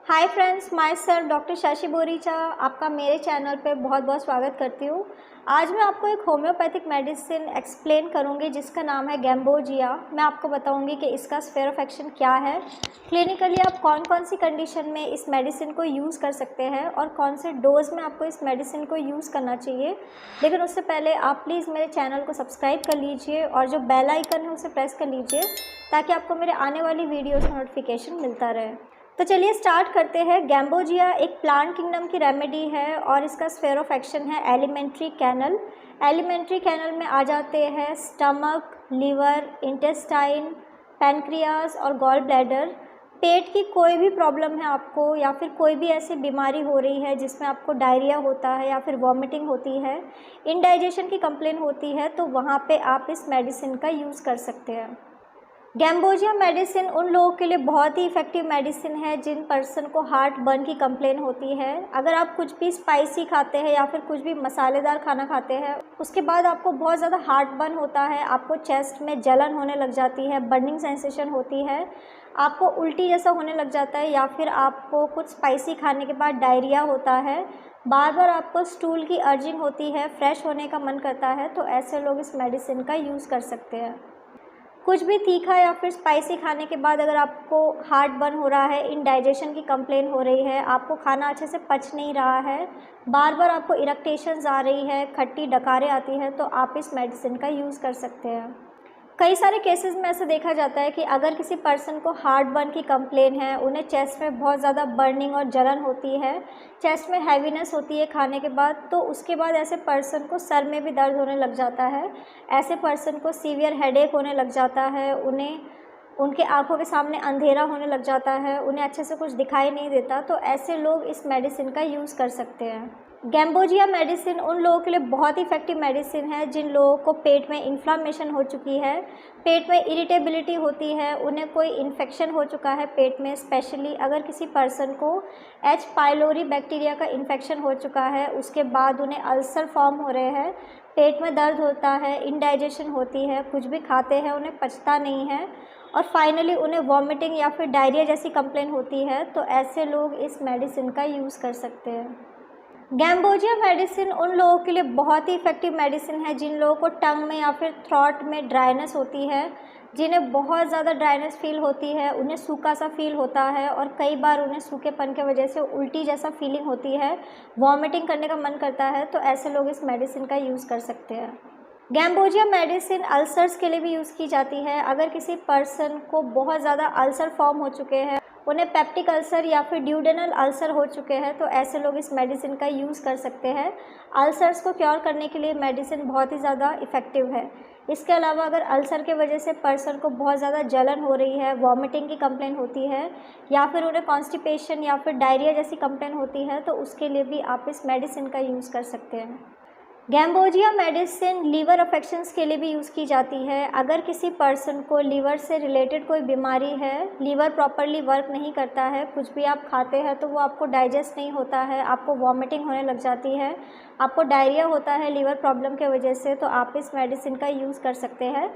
Hi friends, my self doctor Shashi Boricha आपका मेरे channel पे बहुत बहुत स्वागत करती हूँ। आज मैं आपको एक होम्योपैथिक मेडिसिन एक्सप्लेन करूँगी जिसका नाम है गैम्बोजिया। मैं आपको बताऊँगी कि इसका स्फीयर ऑफ एक्शन क्या है, क्लिनिकली आप कौन कौन सी कंडीशन में इस मेडिसिन को यूज़ कर सकते हैं और कौन से डोज में आपको इस मेडिसिन को यूज़ करना चाहिए। लेकिन उससे पहले आप प्लीज़ मेरे चैनल को सब्सक्राइब कर लीजिए और जो बेल आइकन है उसे प्रेस कर लीजिए ताकि आपको मेरे आने वाली वीडियोज़ का नोटिफिकेशन मिलता रहे। तो चलिए स्टार्ट करते हैं। गैम्बोजिया एक प्लांट किंगडम की रेमेडी है और इसका स्फीयर ऑफ एक्शन है एलिमेंट्री कैनल। एलिमेंट्री कैनल में आ जाते हैं स्टमक, लीवर, इंटेस्टाइन, पैनक्रियाज और गॉल ब्लैडर। पेट की कोई भी प्रॉब्लम है आपको या फिर कोई भी ऐसी बीमारी हो रही है जिसमें आपको डायरिया होता है या फिर वॉमिटिंग होती है, इंडाइजेशन की कंप्लेन होती है, तो वहाँ पे आप इस मेडिसिन का यूज़ कर सकते हैं। गैम्बोजिया मेडिसिन उन लोगों के लिए बहुत ही इफ़ेक्टिव मेडिसिन है जिन पर्सन को हार्ट बर्न की कंप्लेन होती है। अगर आप कुछ भी स्पाइसी खाते हैं या फिर कुछ भी मसालेदार खाना खाते हैं उसके बाद आपको बहुत ज़्यादा हार्ट बर्न होता है, आपको चेस्ट में जलन होने लग जाती है, बर्निंग सेंसेशन होती है, आपको उल्टी जैसा होने लग जाता है या फिर आपको कुछ स्पाइसी खाने के बाद डायरिया होता है, बार बार आपको स्टूल की अर्जिंग होती है, फ्रेश होने का मन करता है, तो ऐसे लोग इस मेडिसिन का यूज़ कर सकते हैं। कुछ भी तीखा या फिर स्पाइसी खाने के बाद अगर आपको हार्ट बर्न हो रहा है, इंडाइजेशन की कंप्लेन हो रही है, आपको खाना अच्छे से पच नहीं रहा है, बार बार आपको इरिटेशंस आ रही है, खट्टी डकारें आती हैं, तो आप इस मेडिसिन का यूज़ कर सकते हैं। कई सारे केसेस में ऐसा देखा जाता है कि अगर किसी पर्सन को हार्ट बर्न की कंप्लेन है, उन्हें चेस्ट में बहुत ज़्यादा बर्निंग और जलन होती है, चेस्ट में हैवीनेस होती है खाने के बाद, तो उसके बाद ऐसे पर्सन को सर में भी दर्द होने लग जाता है, ऐसे पर्सन को सीवियर हेडेक होने लग जाता है, उन्हें उनके आँखों के सामने अंधेरा होने लग जाता है, उन्हें अच्छे से कुछ दिखाई नहीं देता, तो ऐसे लोग इस मेडिसिन का यूज़ कर सकते हैं। गैम्बोजिया मेडिसिन उन लोगों के लिए बहुत ही इफेक्टिव मेडिसिन है जिन लोगों को पेट में इन्फ्लामेशन हो चुकी है, पेट में इरिटेबिलिटी होती है, उन्हें कोई इन्फेक्शन हो चुका है पेट में। स्पेशली अगर किसी पर्सन को एच पाइलोरी बैक्टीरिया का इन्फेक्शन हो चुका है, उसके बाद उन्हें अल्सर फॉर्म हो रहे हैं, पेट में दर्द होता है, इंडाइजेशन होती है, कुछ भी खाते हैं उन्हें पचता नहीं है और फाइनली उन्हें वॉमिटिंग या फिर डायरिया जैसी कंप्लेन होती है, तो ऐसे लोग इस मेडिसिन का यूज़ कर सकते हैं। गैम्बोजिया मेडिसिन उन लोगों के लिए बहुत ही इफेक्टिव मेडिसिन है जिन लोगों को टंग में या फिर थ्रॉट में ड्राइनेस होती है, जिन्हें बहुत ज़्यादा ड्राइनेस फील होती है, उन्हें सूखा सा फील होता है और कई बार उन्हें सूखेपन की वजह से उल्टी जैसा फीलिंग होती है, वॉमिटिंग करने का मन करता है, तो ऐसे लोग इस मेडिसिन का यूज़ कर सकते हैं। गैम्बोजिया मेडिसिन अल्सर्स के लिए भी यूज़ की जाती है। अगर किसी पर्सन को बहुत ज़्यादा अल्सर फॉर्म हो चुके हैं, उन्हें पेप्टिक अल्सर या फिर ड्यूडेनल अल्सर हो चुके हैं, तो ऐसे लोग इस मेडिसिन का यूज़ कर सकते हैं। अल्सर्स को क्योर करने के लिए मेडिसिन बहुत ही ज़्यादा इफ़ेक्टिव है। इसके अलावा अगर अल्सर की वजह से पर्सन को बहुत ज़्यादा जलन हो रही है, वॉमिटिंग की कंप्लेन होती है या फिर उन्हें कॉन्स्टिपेशन या फिर डायरिया जैसी कंप्लेन होती है, तो उसके लिए भी आप इस मेडिसिन का यूज़ कर सकते हैं। गैम्बोजिया मेडिसिन लीवर अफेक्शंस के लिए भी यूज़ की जाती है। अगर किसी पर्सन को लीवर से रिलेटेड कोई बीमारी है, लीवर प्रॉपरली वर्क नहीं करता है, कुछ भी आप खाते हैं तो वो आपको डाइजेस्ट नहीं होता है, आपको वॉमिटिंग होने लग जाती है, आपको डायरिया होता है लीवर प्रॉब्लम के वजह से, तो आप इस मेडिसिन का यूज़ कर सकते हैं।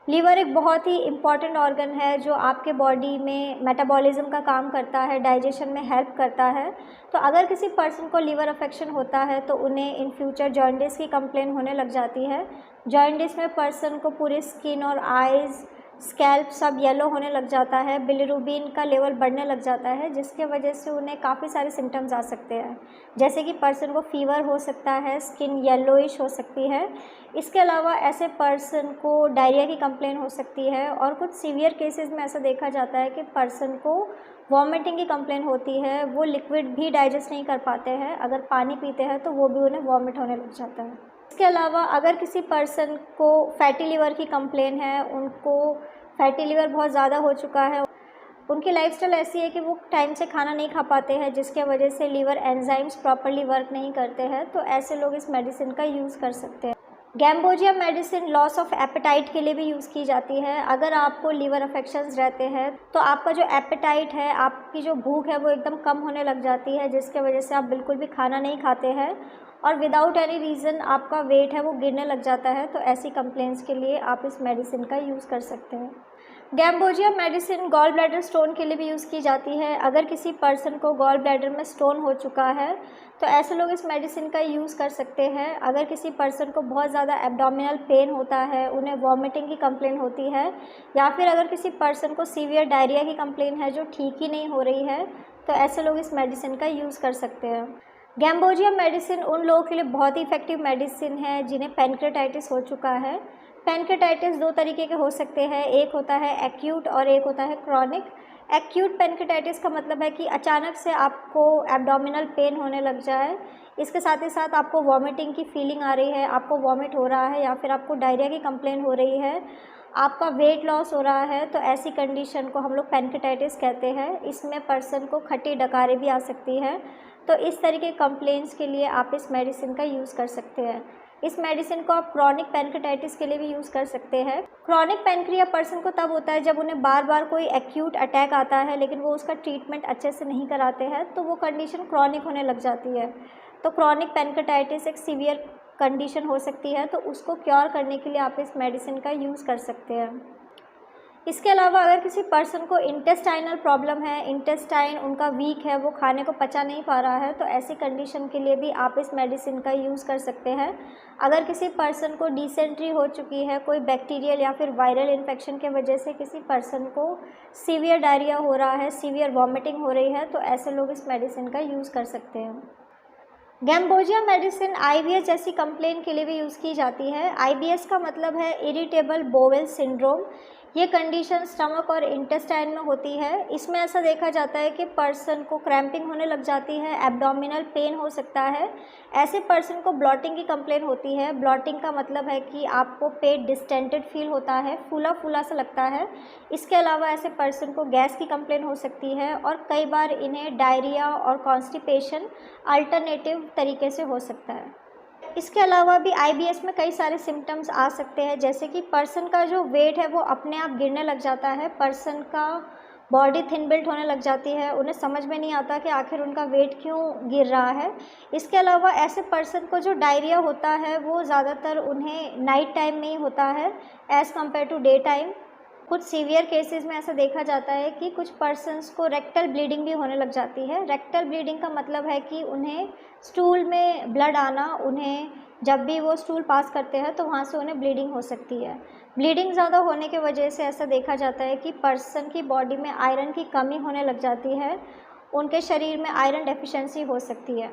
लीवर एक बहुत ही इम्पॉर्टेंट ऑर्गन है जो आपके बॉडी में मेटाबॉलिज्म का काम करता है, डाइजेशन में हेल्प करता है। तो अगर किसी पर्सन को लीवर अफेक्शन होता है तो उन्हें इन फ्यूचर जॉन्डिस की कंप्लेन होने लग जाती है। जॉन्डिस में पर्सन को पूरी स्किन और आइज़, स्कैल्प सब येलो होने लग जाता है, बिलिरुबिन का लेवल बढ़ने लग जाता है, जिसके वजह से उन्हें काफ़ी सारे सिम्टम्स आ सकते हैं, जैसे कि पर्सन को फीवर हो सकता है, स्किन येलोइश हो सकती है। इसके अलावा ऐसे पर्सन को डायरिया की कंप्लेन हो सकती है और कुछ सीवियर केसेस में ऐसा देखा जाता है कि पर्सन को वॉमिटिंग की कंप्लेन होती है, वो लिक्विड भी डाइजेस्ट नहीं कर पाते हैं, अगर पानी पीते हैं तो वो भी उन्हें वॉमिट होने लग जाता है। इसके अलावा अगर किसी पर्सन को फैटी लिवर की कंप्लेन है, उनको फैटी लिवर बहुत ज़्यादा हो चुका है, उनकी लाइफस्टाइल ऐसी है कि वो टाइम से खाना नहीं खा पाते हैं, जिसके वजह से लीवर एंजाइम्स प्रॉपरली वर्क नहीं करते हैं, तो ऐसे लोग इस मेडिसिन का यूज़ कर सकते हैं। Gambogia medicine loss of appetite के लिए भी यूज़ की जाती है। अगर आपको लीवर अफेक्शंस रहते हैं तो आपका जो एपेटाइट है, आपकी जो भूख है, वो एकदम कम होने लग जाती है, जिसके वजह से आप बिल्कुल भी खाना नहीं खाते हैं और विदाउट एनी रीज़न आपका वेट है वो गिरने लग जाता है, तो ऐसी कंप्लेंट्स के लिए आप इस मेडिसिन का यूज़ कर सकते हैं। Gambogia medicine gall bladder stone के लिए भी यूज़ की जाती है। अगर किसी पर्सन को गॉल ब्लैडर में स्टोन हो चुका है तो ऐसे लोग इस मेडिसिन का यूज़ कर सकते हैं। अगर किसी पर्सन को बहुत ज़्यादा एब्डोमिनल पेन होता है, उन्हें वॉमिटिंग की कंप्लेन होती है, या फिर अगर किसी पर्सन को सीवियर डायरिया की कंप्लेन है जो ठीक ही नहीं हो रही है, तो ऐसे लोग इस मेडिसिन का यूज़ कर सकते हैं। गैम्बोजिया मेडिसिन उन लोगों के लिए बहुत ही इफेक्टिव मेडिसिन है जिन्हें पैनक्रेटाइटिस हो चुका है। पैनक्रेटाइटिस दो तरीके के हो सकते हैं, एक होता है एक्यूट और एक होता है क्रॉनिक। एक्यूट पैनक्रेटाइटिस का मतलब है कि अचानक से आपको एब्डोमिनल पेन होने लग जाए, इसके साथ ही साथ आपको वॉमिटिंग की फीलिंग आ रही है, आपको वॉमिट हो रहा है या फिर आपको डायरिया की कंप्लेन हो रही है, आपका वेट लॉस हो रहा है, तो ऐसी कंडीशन को हम लोग पैनक्रेटाइटिस कहते हैं। इसमें पर्सन को खट्टी डकारें भी आ सकती है। तो इस तरह के कंप्लेंट्स के लिए आप इस मेडिसिन का यूज़ कर सकते हैं। इस मेडिसिन को आप क्रॉनिक पैनक्रेटाइटिस के लिए भी यूज़ कर सकते हैं। क्रॉनिक पैनक्रिया पर्सन को तब होता है जब उन्हें बार बार कोई एक्यूट अटैक आता है लेकिन वो उसका ट्रीटमेंट अच्छे से नहीं कराते हैं, तो वो कंडीशन क्रॉनिक होने लग जाती है। तो क्रॉनिक पैनक्रेटाइटिस एक सीवियर कंडीशन हो सकती है, तो उसको क्योर करने के लिए आप इस मेडिसिन का यूज़ कर सकते हैं। इसके अलावा अगर किसी पर्सन को इंटेस्टाइनल प्रॉब्लम है, इंटेस्टाइन उनका वीक है, वो खाने को पचा नहीं पा रहा है, तो ऐसी कंडीशन के लिए भी आप इस मेडिसिन का यूज़ कर सकते हैं। अगर किसी पर्सन को डिसेंट्री हो चुकी है, कोई बैक्टीरियल या फिर वायरल इन्फेक्शन के वजह से किसी पर्सन को सीवियर डायरिया हो रहा है, सीवियर वॉमिटिंग हो रही है, तो ऐसे लोग इस मेडिसिन का यूज़ कर सकते हैं। गैम्बोजिया मेडिसिन आईबीएस जैसी कंप्लेन के लिए भी यूज़ की जाती है। आईबीएस का मतलब है इरिटेबल बोवेल सिंड्रोम। ये कंडीशन स्टमक और इंटेस्टाइन में होती है। इसमें ऐसा देखा जाता है कि पर्सन को क्रैम्पिंग होने लग जाती है, एब्डोमिनल पेन हो सकता है। ऐसे पर्सन को ब्लॉटिंग की कंप्लेन होती है। ब्लॉटिंग का मतलब है कि आपको पेट डिस्टेंटेड फील होता है, फूला फूला सा लगता है। इसके अलावा ऐसे पर्सन को गैस की कंप्लेन हो सकती है और कई बार इन्हें डायरिया और कॉन्स्टिपेशन अल्टरनेटिव तरीके से हो सकता है। इसके अलावा भी आईबीएस में कई सारे सिम्टम्स आ सकते हैं, जैसे कि पर्सन का जो वेट है वो अपने आप गिरने लग जाता है, पर्सन का बॉडी थिन बिल्ट होने लग जाती है, उन्हें समझ में नहीं आता कि आखिर उनका वेट क्यों गिर रहा है। इसके अलावा ऐसे पर्सन को जो डायरिया होता है वो ज़्यादातर उन्हें नाइट टाइम में ही होता है as compare to day time. कुछ सीवियर केसेस में ऐसा देखा जाता है कि कुछ पर्सन्स को रेक्टल ब्लीडिंग भी होने लग जाती है। रेक्टल ब्लीडिंग का मतलब है कि उन्हें स्टूल में ब्लड आना, उन्हें जब भी वो स्टूल पास करते हैं तो वहाँ से उन्हें ब्लीडिंग हो सकती है। ब्लीडिंग ज़्यादा होने की वजह से ऐसा देखा जाता है कि पर्सन की बॉडी में आयरन की कमी होने लग जाती है, उनके शरीर में आयरन डेफिशिएंसी हो सकती है।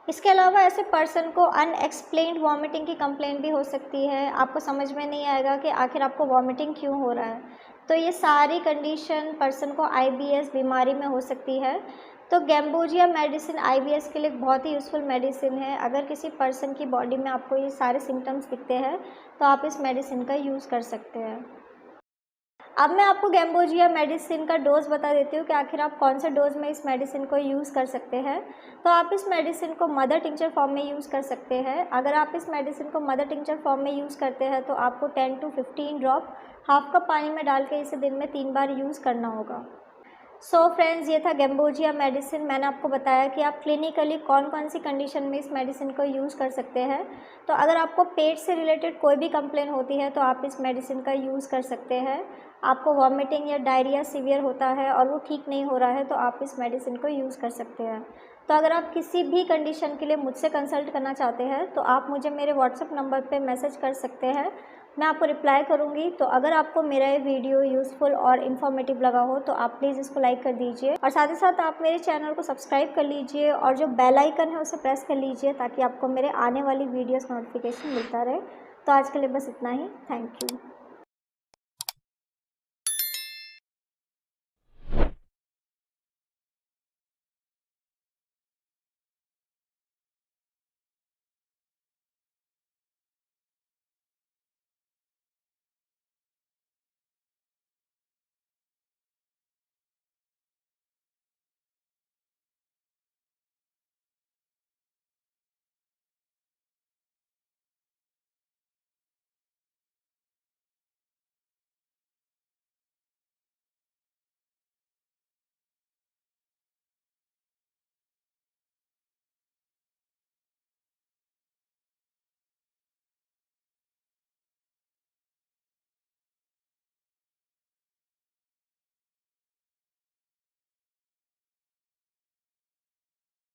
इसके अलावा ऐसे पर्सन को अनएक्सप्लेन्ड वॉमिटिंग की कंप्लेन भी हो सकती है। आपको समझ में नहीं आएगा कि आखिर आपको वॉमिटिंग क्यों हो रहा है। तो ये सारी कंडीशन पर्सन को आईबीएस बीमारी में हो सकती है। तो गैम्बोजिया मेडिसिन आईबीएस के लिए बहुत ही यूज़फुल मेडिसिन है। अगर किसी पर्सन की बॉडी में आपको ये सारे सिम्टम्स दिखते हैं तो आप इस मेडिसिन का यूज़ कर सकते हैं। अब मैं आपको गैम्बोजिया मेडिसिन का डोज़ बता देती हूँ कि आखिर आप कौन से डोज़ में इस मेडिसिन को यूज़ कर सकते हैं। तो आप इस मेडिसिन को मदर टिंचर फॉर्म में यूज़ कर सकते हैं। अगर आप इस मेडिसिन को मदर टिंचर फॉर्म में यूज़ करते हैं तो आपको 10 to 15 ड्रॉप हाफ कप पानी में डाल के इसे दिन में 3 बार यूज़ करना होगा। सो फ्रेंड्स, ये था गैम्बोजिया मेडिसिन। मैंने आपको बताया कि आप क्लिनिकली कौन कौन सी कंडीशन में इस मेडिसिन को यूज़ कर सकते हैं। तो अगर आपको पेट से रिलेटेड कोई भी कंप्लेन होती है तो आप इस मेडिसिन का यूज़ कर सकते हैं। आपको वॉमिटिंग या डायरिया सीवियर होता है और वो ठीक नहीं हो रहा है तो आप इस मेडिसिन को यूज़ कर सकते हैं। तो अगर आप किसी भी कंडीशन के लिए मुझसे कंसल्ट करना चाहते हैं तो आप मुझे मेरे व्हाट्सएप नंबर पे मैसेज कर सकते हैं, मैं आपको रिप्लाई करूँगी। तो अगर आपको मेरा ये वीडियो यूज़फुल और इन्फॉर्मेटिव लगा हो तो आप प्लीज़ इसको लाइक कर दीजिए और साथ ही साथ आप मेरे चैनल को सब्सक्राइब कर लीजिए और जो बेल आइकन है उसे प्रेस कर लीजिए ताकि आपको मेरे आने वाली वीडियोज़ का नोटिफिकेशन मिलता रहे। तो आज के लिए बस इतना ही। Thank you.